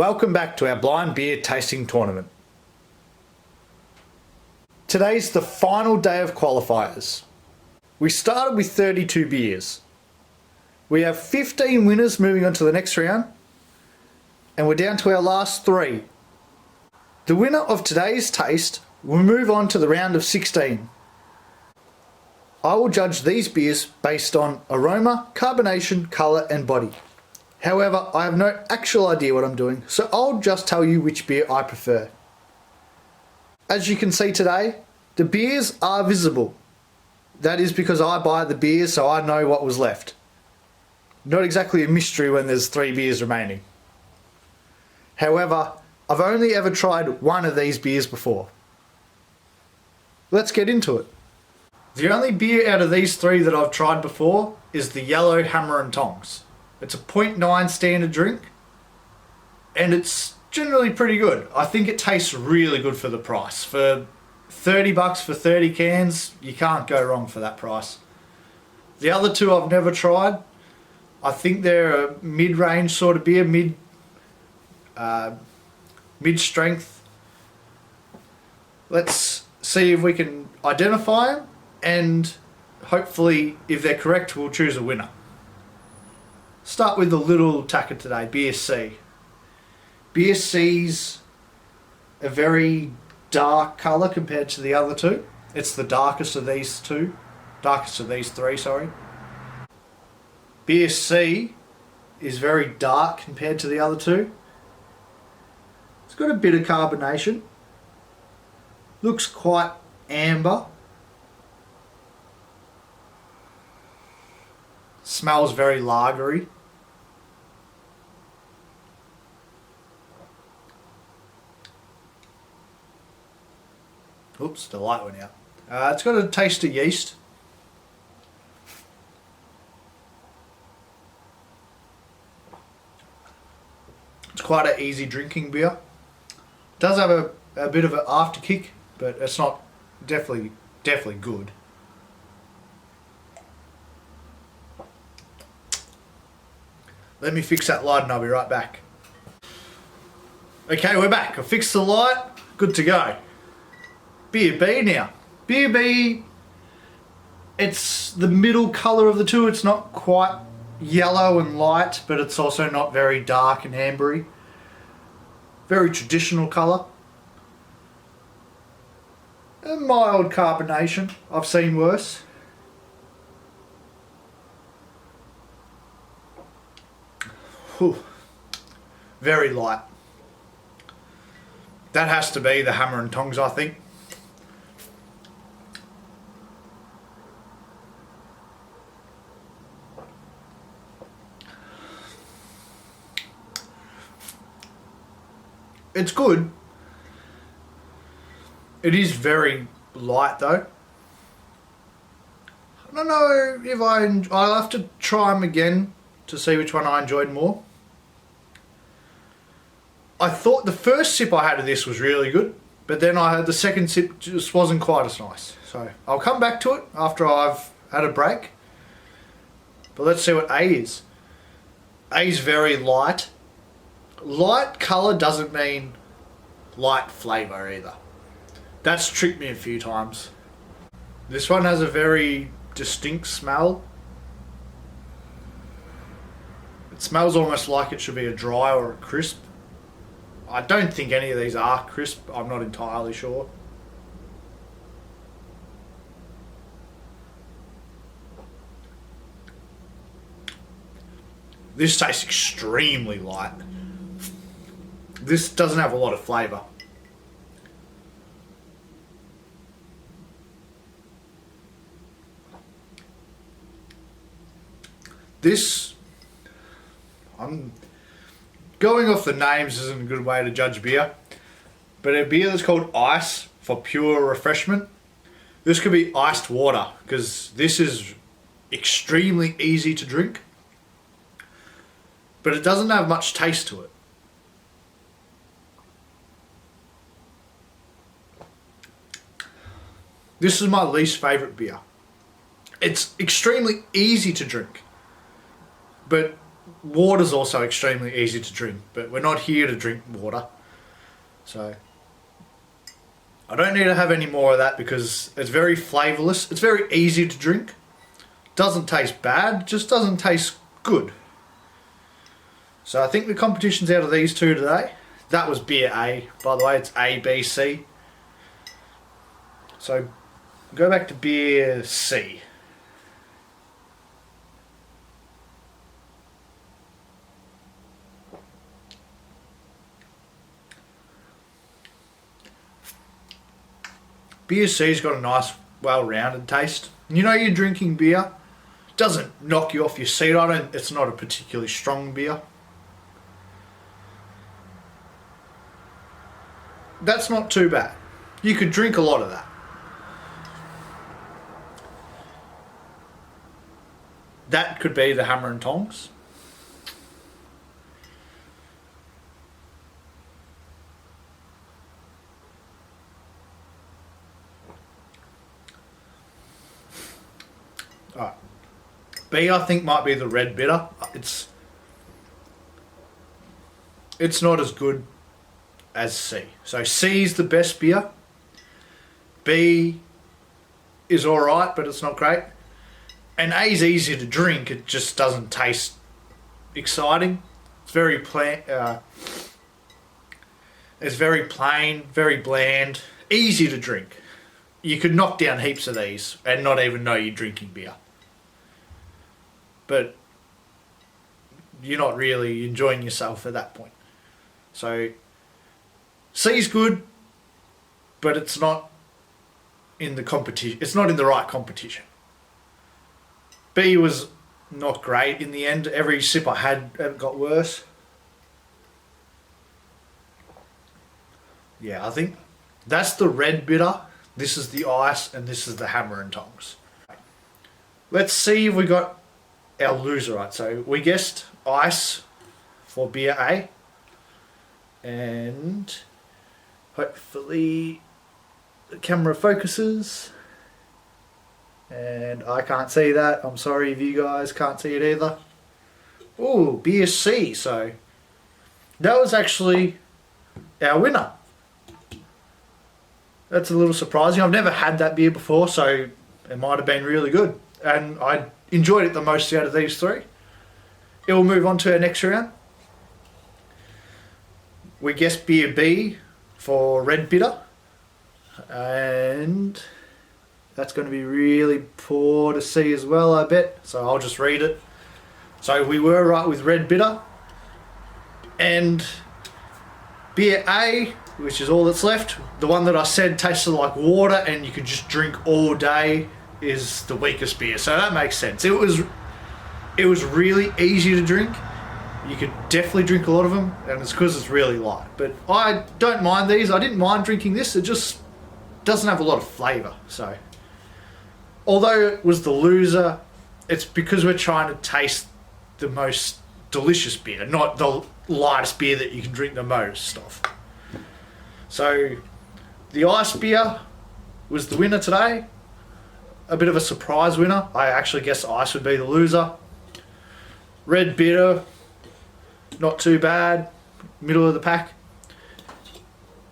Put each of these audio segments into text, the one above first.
Welcome back to our blind beer tasting tournament. Today's the final day of qualifiers. We started with 32 beers. We have 15 winners moving on to the next round, and we're down to our last 3. The winner of today's taste will move on to the round of 16. I will judge these beers based on aroma, carbonation, colour and body. However, I have no actual idea what I'm doing, so I'll just tell you which beer I prefer. As you can see today, the beers are visible. That is because I buy the beers, so I know what was left. Not exactly a mystery when there's 3 beers remaining. However, I've only ever tried one of these beers before. Let's get into it. The only beer out of these 3 that I've tried before is the Yellow Hammer and Tongs. It's a 0.9 standard drink, and it's generally pretty good. I think it tastes really good for the price. For $30 for 30 cans, you can't go wrong for that price. The other 2 I've never tried. I think they're a mid-range sort of beer, mid-strength. Let's see if we can identify them, and hopefully, if they're correct, we'll choose a winner. Start with the little tacker today, Beer C. Beer C's a very dark colour compared to the other 2. It's the darkest of these 3, sorry. Beer C is very dark compared to the other 2. It's got a bit of carbonation. Looks quite amber. Smells very lagery. Oops, the light went out. It's got a taste of yeast. It's quite an easy drinking beer. It does have a bit of an after kick, but it's not definitely good. Let me fix that light and I'll be right back. Okay, we're back. I fixed the light. Good to go. Beer B now. Beer B, it's the middle colour of the 2. It's not quite yellow and light, but it's also not very dark and ambery. Very traditional colour. A mild carbonation. I've seen worse. Whew. Very light. That has to be the Hammer and Tongs, I think. It's good. It is very light though. I don't know if I'll have to try them again to see which one I enjoyed more. I thought the first sip I had of this was really good, but then I had the second sip just wasn't quite as nice. So I'll come back to it after I've had a break. But let's see what A is. A is very light. Light colour doesn't mean light flavour either. That's tricked me a few times. This one has a very distinct smell. It smells almost like it should be a dry or a crisp. I don't think any of these are crisp. I'm not entirely sure. This tastes extremely light. This doesn't have a lot of flavour. This, I'm going off the names isn't a good way to judge beer, but a beer that's called Ice for pure refreshment. This could be iced water because this is extremely easy to drink, but it doesn't have much taste to it. This is my least favourite beer. It's extremely easy to drink, but water's also extremely easy to drink, but we're not here to drink water. So I don't need to have any more of that because it's very flavourless. It's very easy to drink. Doesn't taste bad, just doesn't taste good. So I think the competition's out of these two today. That was beer A, by the way. It's A, B, C. So go back to beer C. Beer C's got a nice, well-rounded taste. You know you're drinking beer. It doesn't knock you off your seat. It's not a particularly strong beer. That's not too bad. You could drink a lot of that. That could be the Hammer and Tongs. Alright. B, I think, might be the red bitter. It's not as good as C. So C's the best beer. B is alright, but it's not great. And A's easy to drink, it just doesn't taste exciting. It's very plain, very bland, easy to drink. You could knock down heaps of these and not even know you're drinking beer. But you're not really enjoying yourself at that point. So C's good, but it's not in the competition. It's not in the right competition. B was not great in the end. Every sip I had it got worse. Yeah, I think that's the red bitter. This is the ice, and this is the Hammer and Tongs. Let's see if we got our loser right. So we guessed ice for beer A, and hopefully the camera focuses. And I can't see that. I'm sorry if you guys can't see it either. Ooh, beer C. So that was actually our winner. That's a little surprising. I've never had that beer before, so it might have been really good. And I enjoyed it the most out of these three. It will move on to our next round. We guessed beer B for red bitter. And that's going to be really poor to see as well, I bet. So I'll just read it. So we were right with red bitter. And beer A, which is all that's left, the one that I said tasted like water and you could just drink all day, is the weakest beer. So that makes sense. It was really easy to drink. You could definitely drink a lot of them, and it's because it's really light. But I don't mind these. I didn't mind drinking this. It just doesn't have a lot of flavour. So although it was the loser, it's because we're trying to taste the most delicious beer, not the lightest beer that you can drink the most of. So the ice beer was the winner today. A bit of a surprise winner. I actually guessed ice would be the loser. Red bitter, not too bad, middle of the pack.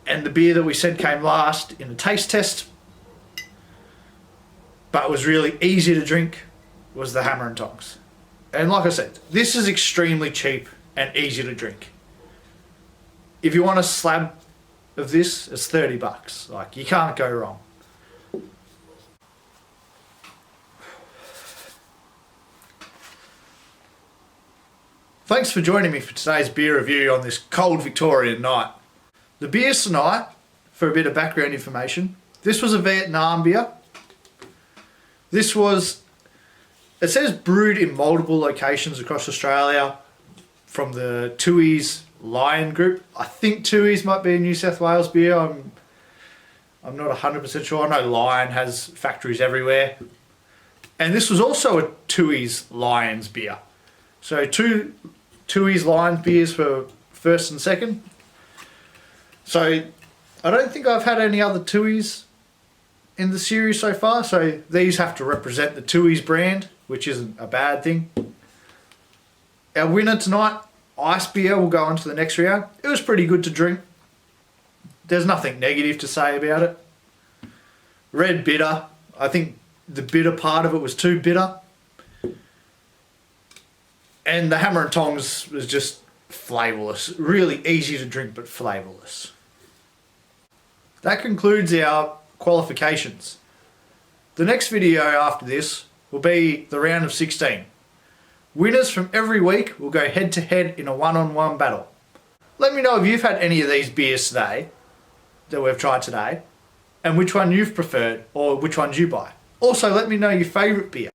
And the beer that we said came last in the taste test, but was really easy to drink, was the Hammer and Tongs. And like I said, this is extremely cheap and easy to drink. If you want a slab of this, it's $30. Like, you can't go wrong. Thanks for joining me for today's beer review on this cold Victorian night. The beers tonight, for a bit of background information, this was a Vietnam beer. This was, it says brewed in multiple locations across Australia from the Tooheys Lion Group. I think Tooheys might be a New South Wales beer. I'm not 100% sure. I know Lion has factories everywhere. And this was also a Tooheys Lions beer. So two Tooheys Lions beers for first and second. So I don't think I've had any other Tooheys in the series so far. So these have to represent the Tooheys brand, which isn't a bad thing. Our winner tonight, ice beer, will go on to the next round. It was pretty good to drink. There's nothing negative to say about it. Red bitter. I think the bitter part of it was too bitter. And the hammer and tongs was just flavourless. Really easy to drink, but flavourless. That concludes our qualifications. The next video after this will be the round of 16. Winners from every week will go head to head in a one-on-one battle. Let me know if you've had any of these beers today that we've tried today, and which one you've preferred or which ones you buy. Also, let me know your favourite beer.